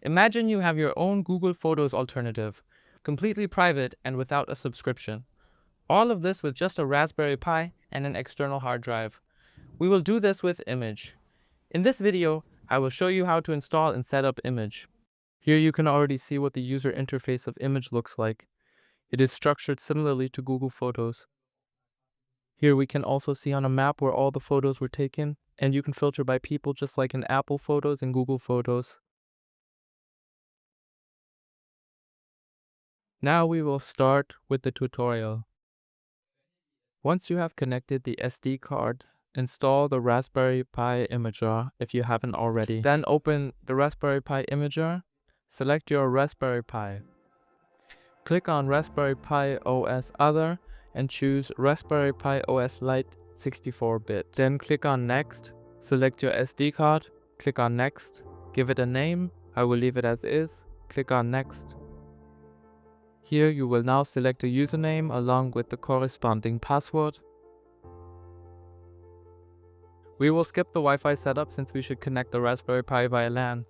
Imagine you have your own Google Photos alternative, completely private and without a subscription. All of this with just a Raspberry Pi and an external hard drive. We will do this with Immich. In this video, I will show you how to install and set up Immich. Here you can already see what the user interface of Immich looks like. It is structured similarly to Google Photos. Here we can also see on a map where all the photos were taken, and you can filter by people just like in Apple Photos and Google Photos. Now we will start with the tutorial. Once you have connected the SD card, install the Raspberry Pi Imager if you haven't already. Then open the Raspberry Pi Imager, select your Raspberry Pi. Click on Raspberry Pi OS Other and choose Raspberry Pi OS Lite 64-bit. Then click on Next, select your SD card, click on Next, give it a name, I will leave it as is, click on Next. Here you will now select a username along with the corresponding password. We will skip the Wi-Fi setup since we should connect the Raspberry Pi via LAN.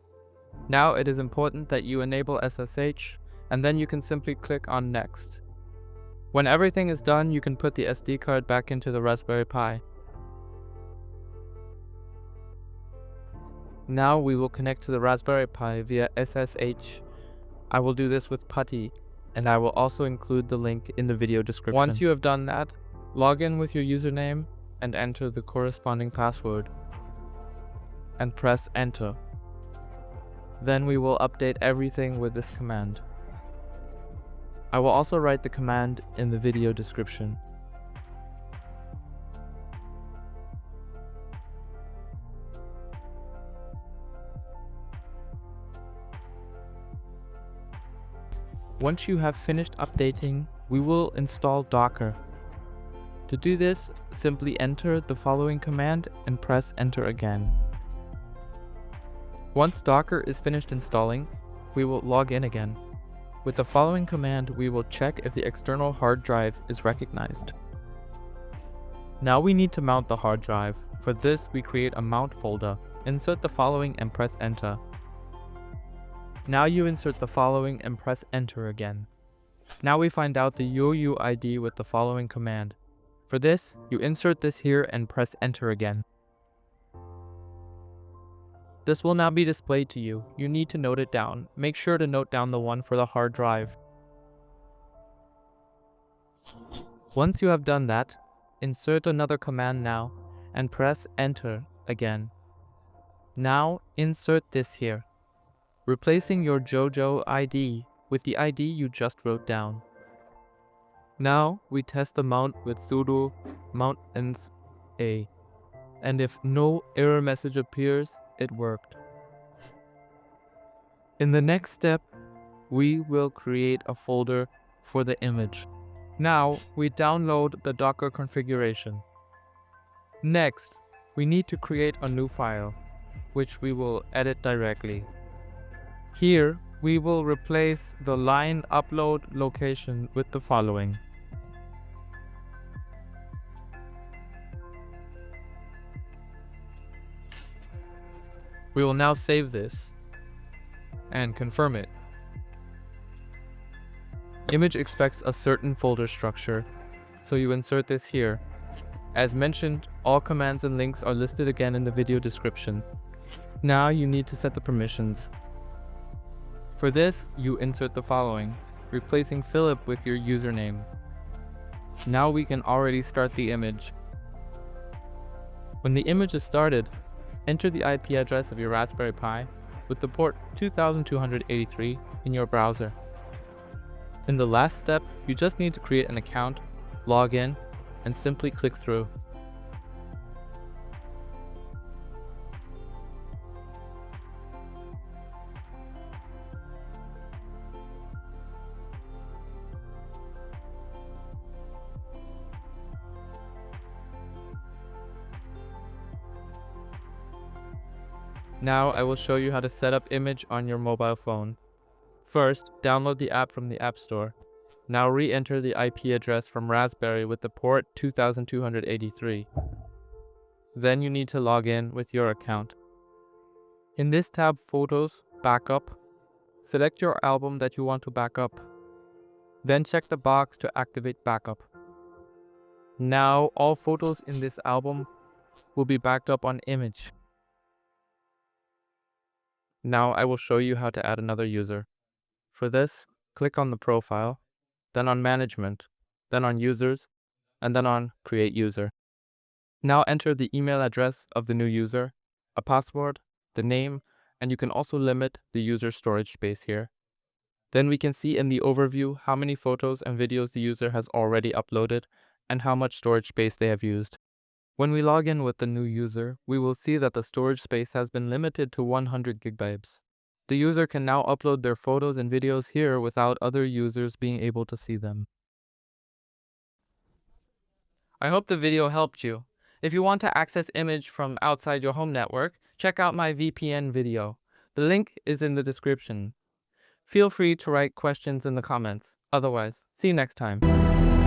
Now it is important that you enable SSH, and then you can simply click on Next. When everything is done, you can put the SD card back into the Raspberry Pi. Now we will connect to the Raspberry Pi via SSH. I will do this with PuTTY, and I will also include the link in the video description. Once you have done that, log in with your username and enter the corresponding password, and press Enter. Then we will update everything with this command. I will also write the command in the video description. Once you have finished updating, we will install Docker. To do this, simply enter the following command and press Enter again. Once Docker is finished installing, we will log in again. With the following command, we will check if the external hard drive is recognized. Now we need to mount the hard drive. For this, we create a mount folder, insert the following and press Enter. Now you insert the following and press Enter again. Now we find out the UUID with the following command. For this, you insert this here and press Enter again. This will now be displayed to you. You need to note it down. Make sure to note down the one for the hard drive. Once you have done that, insert another command now and press Enter again. Now insert this here, replacing your JoJo ID with the ID you just wrote down. Now we test the mount with sudo mount-ins a, and if no error message appears, it worked. In the next step, we will create a folder for the image. Now we download the Docker configuration. Next, we need to create a new file, which we will edit directly. Here, we will replace the line upload location with the following. We will now save this and confirm it. Immich expects a certain folder structure, so you insert this here. As mentioned, all commands and links are listed again in the video description. Now you need to set the permissions. For this, you insert the following, replacing Philip with your username. Now we can already start the image. When the image is started, enter the IP address of your Raspberry Pi with the port 2283 in your browser. In the last step, you just need to create an account, log in, and simply click through. Now I will show you how to set up Immich on your mobile phone. First, download the app from the App Store. Now re-enter the IP address from Raspberry with the port 2283. Then you need to log in with your account. In this tab Photos, Backup, Select your album that you want to back up. Then check the box to activate backup. Now all photos in this album will be backed up on Immich. Now I will show you how to add another user. For this, click on the profile, then on management, then on users, and then on create user. Now enter the email address of the new user, a password, the name, and you can also limit the user storage space here. Then we can see in the overview how many photos and videos the user has already uploaded and how much storage space they have used. When we log in with the new user, we will see that the storage space has been limited to 100 gigabytes. The user can now upload their photos and videos here without other users being able to see them. I hope the video helped you. If you want to access Immich from outside your home network, check out my VPN video. The link is in the description. Feel free to write questions in the comments. Otherwise, see you next time.